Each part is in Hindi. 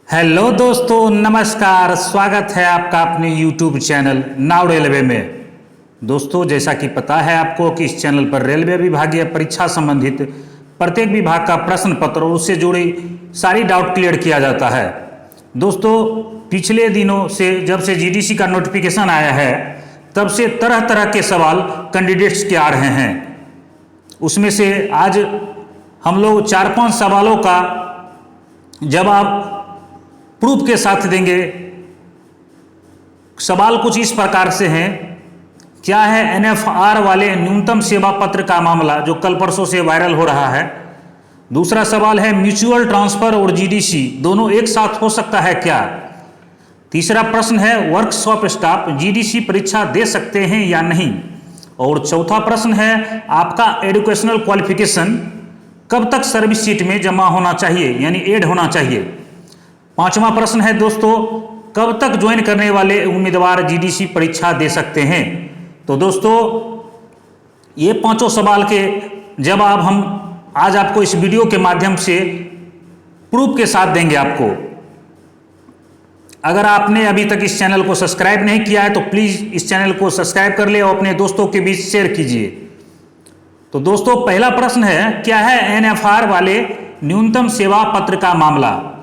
हेलो दोस्तों, नमस्कार। स्वागत है आपका अपने YouTube चैनल नाउ रेलवे में। दोस्तों, जैसा कि पता है आपको कि इस चैनल पर रेलवे विभागीय परीक्षा संबंधित प्रत्येक विभाग का प्रश्न पत्र और उससे जुड़ी सारी डाउट क्लियर किया जाता है। दोस्तों, पिछले दिनों से जब से जीडीसी का नोटिफिकेशन आया है तब से तरह तरह के सवाल कैंडिडेट्स के आ रहे हैं। उसमें से आज हम लोग 4-5 सवालों का जवाब प्रूफ के साथ देंगे। सवाल कुछ इस प्रकार से हैं। क्या है एनएफआर वाले न्यूनतम सेवा पत्र का मामला जो कल परसों से वायरल हो रहा है। दूसरा सवाल है म्यूचुअल ट्रांसफर और जीडीसी दोनों एक साथ हो सकता है क्या। तीसरा प्रश्न है वर्कशॉप स्टाफ जीडीसी परीक्षा दे सकते हैं या नहीं। और चौथा प्रश्न है आपका एजुकेशनल क्वालिफिकेशन कब तक सर्विस शीट में जमा होना चाहिए, यानी ऐड होना चाहिए। पांचवा प्रश्न है दोस्तों, कब तक ज्वाइन करने वाले उम्मीदवार जीडीसी परीक्षा दे सकते हैं। तो दोस्तों, ये पांचों सवाल के जवाब हम आज आपको इस वीडियो के माध्यम से प्रूफ के साथ देंगे आपको। अगर आपने अभी तक इस चैनल को सब्सक्राइब नहीं किया है तो प्लीज़ इस चैनल को सब्सक्राइब कर ले और अपने दोस्तों के बीच शेयर कीजिए। तो दोस्तों, पहला प्रश्न है क्या है एनएफआर वाले न्यूनतम सेवा पत्र का मामला।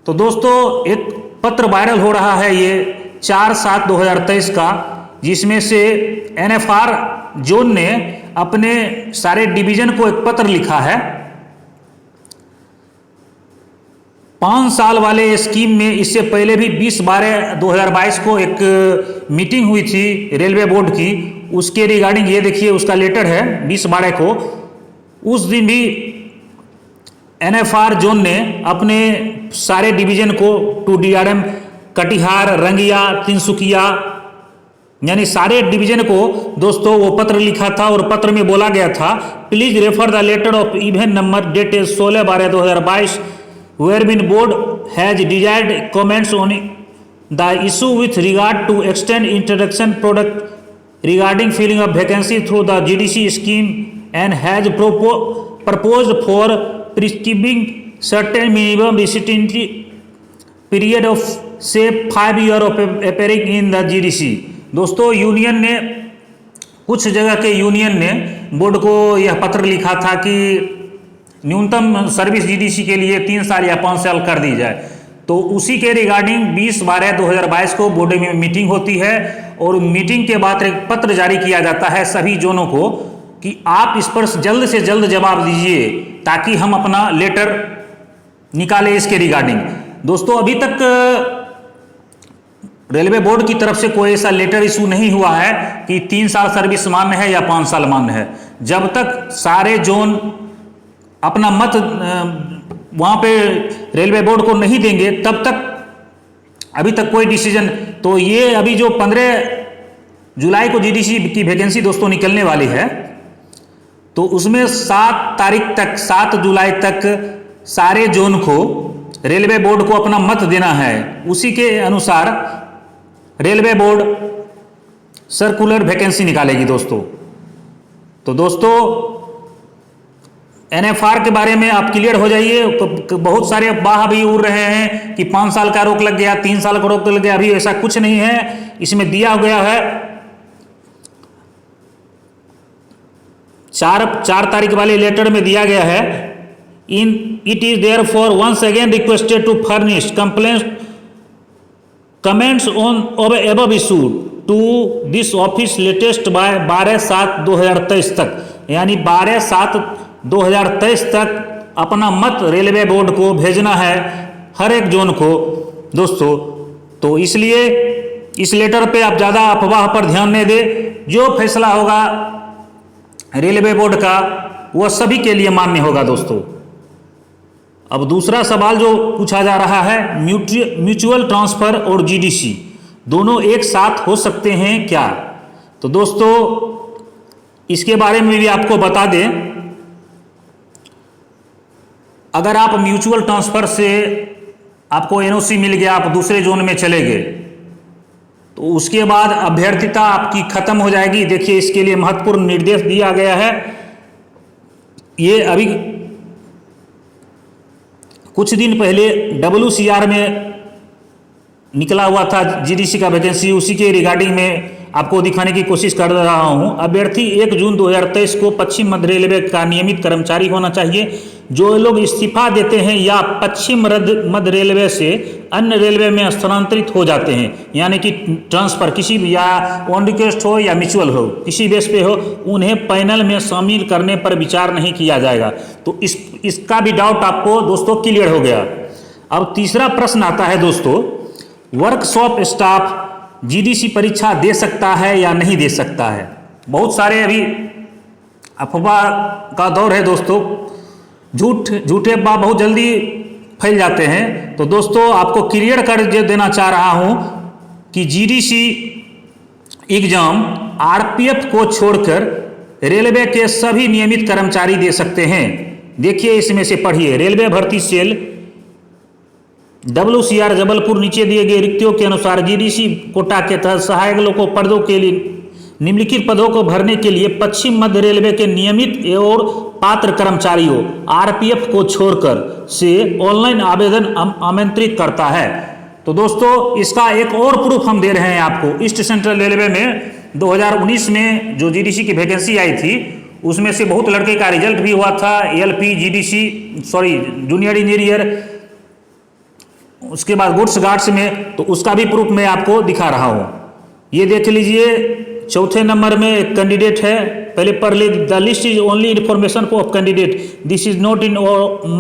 तो दोस्तों, एक पत्र वायरल हो रहा है ये 4/7/2023 का, जिसमें से एनएफआर जोन ने अपने सारे डिवीजन को एक पत्र लिखा है। 5 साल वाले स्कीम में इससे पहले भी 20/12/2022 को एक मीटिंग हुई थी रेलवे बोर्ड की। उसके रिगार्डिंग ये देखिए, उसका लेटर है 20/12 को। उस दिन भी एनएफआर जोन ने अपने सारे डिवीजन को टू डीआरएम कटिहार, रंगिया, तिनसुकिया, यानी सारे डिवीजन को दोस्तों वो पत्र लिखा था। और पत्र में बोला गया था please refer the letter of event number dated 16/12/2022 wherein board has desired comments on the issue with regard to extend introduction product regarding filling of vacancy through the GDC scheme and has proposed for prescribing certain minimum residency period of say 5 years of appearing in the GDC। दोस्तों, यूनियन ने कुछ जगह के यूनियन ने बोर्ड को यह पत्र लिखा था कि न्यूनतम सर्विस जीडीसी के लिए 3 साल या 5 साल कर दी जाए। तो उसी के रिगार्डिंग 20/12/2022 को बोर्ड में मीटिंग होती है और मीटिंग के बाद एक पत्र जारी किया जाता है सभी जोनों को कि आप इस पर जल्द से जल्द जवाब दीजिए ताकि हम अपना लेटर निकालें इसके रिगार्डिंग। दोस्तों, अभी तक रेलवे बोर्ड की तरफ से कोई ऐसा लेटर इशू नहीं हुआ है कि 3 साल सर्विस मान्य है या 5 साल मान्य है। जब तक सारे जोन अपना मत वहाँ पे रेलवे बोर्ड को नहीं देंगे तब तक अभी तक कोई डिसीजन। तो ये अभी जो 15 जुलाई को जीडीसी की वैकेंसी दोस्तों निकलने वाली है, तो उसमें 7 जुलाई तक सारे जोन को रेलवे बोर्ड को अपना मत देना है। उसी के अनुसार रेलवे बोर्ड सर्कुलर वैकेंसी निकालेगी दोस्तों। तो दोस्तों, एनएफआर के बारे में आप क्लियर हो जाइए। बहुत सारे अफवाह भी उड़ रहे हैं कि 5 साल का रोक लग गया, 3 साल का रोक लग गया। अभी ऐसा कुछ नहीं है। इसमें दिया गया है 4 तारीख वाले लेटर में दिया गया है in it is therefore once again requested to furnish comments on above issue to this office latest by 12/7/2023 तक, यानी 12/7/2023 तक अपना मत रेलवे बोर्ड को भेजना है हर एक जोन को दोस्तों। तो इसलिए इस लेटर पे आप ज़्यादा अफवाह पर ध्यान नहीं दें। जो फैसला होगा रेलवे बोर्ड का वह सभी के लिए मान्य होगा दोस्तों। अब दूसरा सवाल जो पूछा जा रहा है म्यूचुअल ट्रांसफर और जीडीसी दोनों एक साथ हो सकते हैं क्या। तो दोस्तों, इसके बारे में भी आपको बता दें, अगर आप म्यूचुअल ट्रांसफर से आपको एनओसी मिल गया, आप दूसरे जोन में चले गए, तो उसके बाद अभ्यर्थिता आपकी खत्म हो जाएगी। देखिए, इसके लिए महत्वपूर्ण निर्देश दिया गया है। ये अभी कुछ दिन पहले WCR में निकला हुआ था GDC का वैकेंसी, उसी के रिगार्डिंग में आपको दिखाने की कोशिश कर रहा हूं। अभ्यर्थी 1 जून 2023 को पश्चिम मध्य रेलवे का नियमित कर्मचारी होना चाहिए। जो लोग इस्तीफा देते हैं या पश्चिम मध्य रेलवे से अन्य रेलवे में स्थानांतरित हो जाते हैं, यानी कि ट्रांसफर किसी भी, या ऑन रिक्वेस्ट हो या म्यूचुअल हो, किसी बेस पे हो, उन्हें पैनल में शामिल करने पर विचार नहीं किया जाएगा। तो इसका भी डाउट आपको दोस्तों क्लियर हो गया। अब तीसरा प्रश्न आता है दोस्तों, वर्कशॉप स्टाफ GDC परीक्षा दे सकता है या नहीं दे सकता है। बहुत सारे अभी अफवाह का दौर है दोस्तों, झूठे अफवाह बहुत जल्दी फैल जाते हैं। तो दोस्तों आपको क्लियर कर देना चाह रहा हूं कि GDC एग्जाम RPF को छोड़कर रेलवे के सभी नियमित कर्मचारी दे सकते हैं। देखिए इसमें से पढ़िए, रेलवे भर्ती सेल WCR जबलपुर नीचे दिए गए रिक्तियों के अनुसार GDC कोटा के तहत सहायक लोको पदों के लिए निम्नलिखित पदों को भरने के लिए पश्चिम मध्य रेलवे के नियमित और पात्र कर्मचारियों RPF को छोड़कर से ऑनलाइन आवेदन आमंत्रित करता है। तो दोस्तों इसका एक और प्रूफ हम दे रहे हैं आपको। ईस्ट सेंट्रल रेलवे में 2019 में जो GDC की वैकेंसी आई थी, उसमें से बहुत लड़के का रिजल्ट भी हुआ था, LP जूनियर इंजीनियर, उसके बाद गुड्स गार्ड्स में, तो उसका भी प्रूफ मैं आपको दिखा रहा हूँ। ये देख लीजिए, चौथे नंबर में एक कैंडिडेट है, पहले पढ़ ली, the list is only information of candidate, this is not in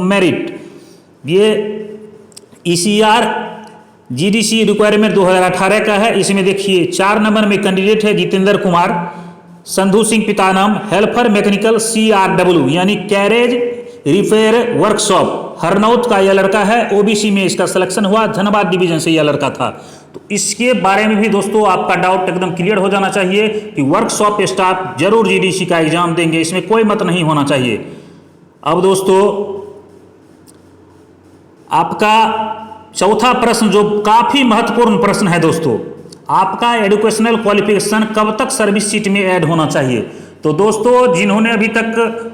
merit. ये ECR GDC रिक्वायरमेंट 2018 का है। इसमें देखिए 4 नंबर में कैंडिडेट है जितेंद्र कुमार, संधू सिंह पिता नाम, हेल्पर मैकेनिकल CRW यानी कैरेज रिपेयर वर्कशॉप, हरनौत का यह लड़का है। OBC में इसका सिलेक्शन हुआ, धनबाद डिवीजन से यह लड़का था। तो इसके बारे में भी दोस्तों आपका डाउट एकदम क्लियर हो जाना चाहिए कि वर्कशॉप स्टाफ जरूर GDC का एग्जाम देंगे, इसमें कोई मत नहीं होना चाहिए। अब दोस्तों आपका चौथा प्रश्न जो काफी महत्वपूर्ण प्रश्न है दोस्तों, आपका एजुकेशनल क्वालिफिकेशन कब तक सर्विस सीट में ऐड होना चाहिए। तो दोस्तों जिन्होंने अभी तक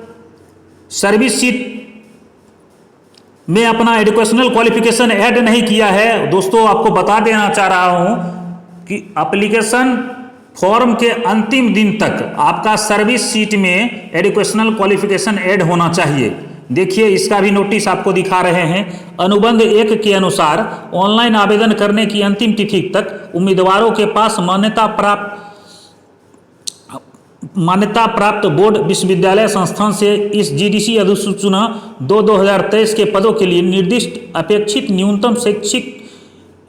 सर्विस सीट में अपना एजुकेशनल क्वालिफिकेशन ऐड नहीं किया है, दोस्तों आपको बता देना चाह रहा हूं कि एप्लीकेशन फॉर्म के अंतिम दिन तक आपका सर्विस सीट में एजुकेशनल क्वालिफिकेशन ऐड होना चाहिए। देखिए इसका भी नोटिस आपको दिखा रहे हैं। अनुबंध 1 के अनुसार ऑनलाइन आवेदन करने की अंतिम तिथि तक उम्मीदवारों के पास मान्यता प्राप्त बोर्ड विश्वविद्यालय संस्थान से इस GDC अधिसूचना 2/2023 के पदों के लिए निर्दिष्ट अपेक्षित न्यूनतम शैक्षिक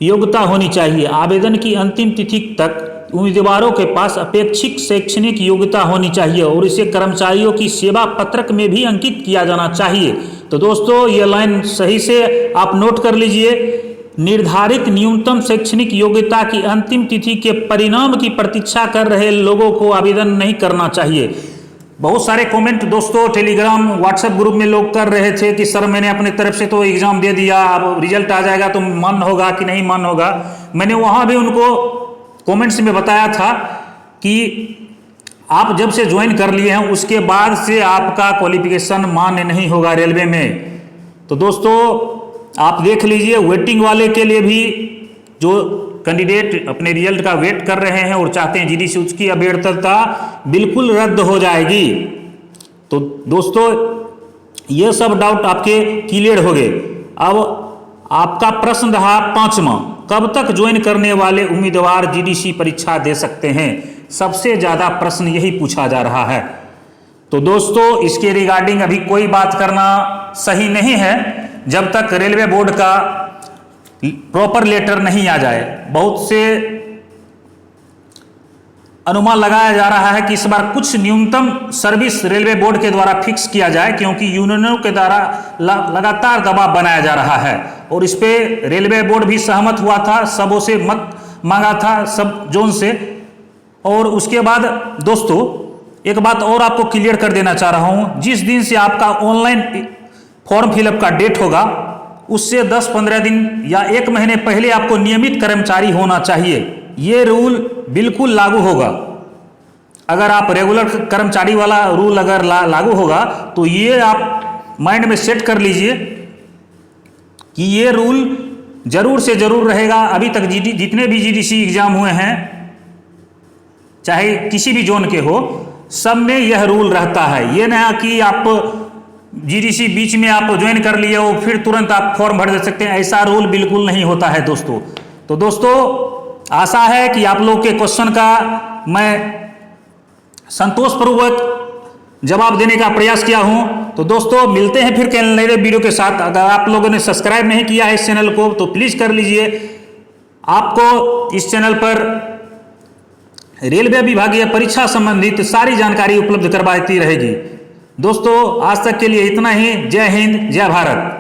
योग्यता होनी चाहिए। आवेदन की अंतिम तिथि तक उम्मीदवारों के पास अपेक्षित शैक्षणिक योग्यता होनी चाहिए और इसे कर्मचारियों की सेवा पत्रक में भी अंकित किया जाना चाहिए। तो दोस्तों ये लाइन सही से आप नोट कर लीजिए। निर्धारित न्यूनतम शैक्षणिक योग्यता की अंतिम तिथि के परिणाम की प्रतीक्षा कर रहे लोगों को आवेदन नहीं करना चाहिए। बहुत सारे कमेंट दोस्तों टेलीग्राम व्हाट्सएप ग्रुप में लोग कर रहे थे कि सर मैंने अपने तरफ से तो एग्जाम दे दिया, अब रिजल्ट आ जाएगा तो मन होगा कि नहीं मन होगा। मैंने वहाँ भी उनको कमेंट्स में बताया था कि आप जब से ज्वाइन कर लिए हैं उसके बाद से आपका क्वालिफिकेशन मान्य नहीं होगा रेलवे में। तो दोस्तों आप देख लीजिए, वेटिंग वाले के लिए भी जो कैंडिडेट अपने रिजल्ट का वेट कर रहे हैं और चाहते हैं GDC, उसकी अभ्यर्थता बिल्कुल रद्द हो जाएगी। तो दोस्तों ये सब डाउट आपके क्लियर हो गए। अब आपका प्रश्न रहा 5वां, कब तक ज्वाइन करने वाले उम्मीदवार GDC परीक्षा दे सकते हैं। सबसे ज़्यादा प्रश्न यही पूछा जा रहा है। तो दोस्तों इसके रिगार्डिंग अभी कोई बात करना सही नहीं है जब तक रेलवे बोर्ड का प्रॉपर लेटर नहीं आ जाए। बहुत से अनुमान लगाया जा रहा है कि इस बार कुछ न्यूनतम सर्विस रेलवे बोर्ड के द्वारा फिक्स किया जाए, क्योंकि यूनियनों के द्वारा लगातार दबाव बनाया जा रहा है और इस पे रेलवे बोर्ड भी सहमत हुआ था, सबों से मत मांगा था, सब जोन से। और उसके बाद दोस्तों एक बात और आपको क्लियर कर देना चाह रहा हूं, जिस दिन से आपका ऑनलाइन फॉर्म फिलअप का डेट होगा उससे 10-15 दिन या 1 महीने पहले आपको नियमित कर्मचारी होना चाहिए। ये रूल बिल्कुल लागू होगा। अगर आप रेगुलर कर्मचारी वाला रूल अगर लागू होगा तो ये आप माइंड में सेट कर लीजिए कि ये रूल जरूर से जरूर रहेगा। अभी तक जितने भी जीडीसी एग्जाम हुए हैं, चाहे किसी भी जोन के हो, सब में यह रूल रहता है। ये ना कि आप जीडीसी बीच में आप ज्वाइन कर लिए हो फिर तुरंत आप फॉर्म भर दे सकते हैं, ऐसा रूल बिल्कुल नहीं होता है दोस्तों। तो दोस्तों आशा है कि आप लोग के क्वेश्चन का मैं संतोषपूर्वक जवाब देने का प्रयास किया हूं। तो दोस्तों मिलते हैं फिर नए वीडियो के साथ। अगर आप लोगों ने सब्सक्राइब नहीं किया है इस चैनल को तो प्लीज कर लीजिए। आपको इस चैनल पर रेलवे विभागीय परीक्षा संबंधित सारी जानकारी उपलब्ध करवाती रहेगी। दोस्तों आज तक के लिए इतना ही। जय हिंद, जय भारत।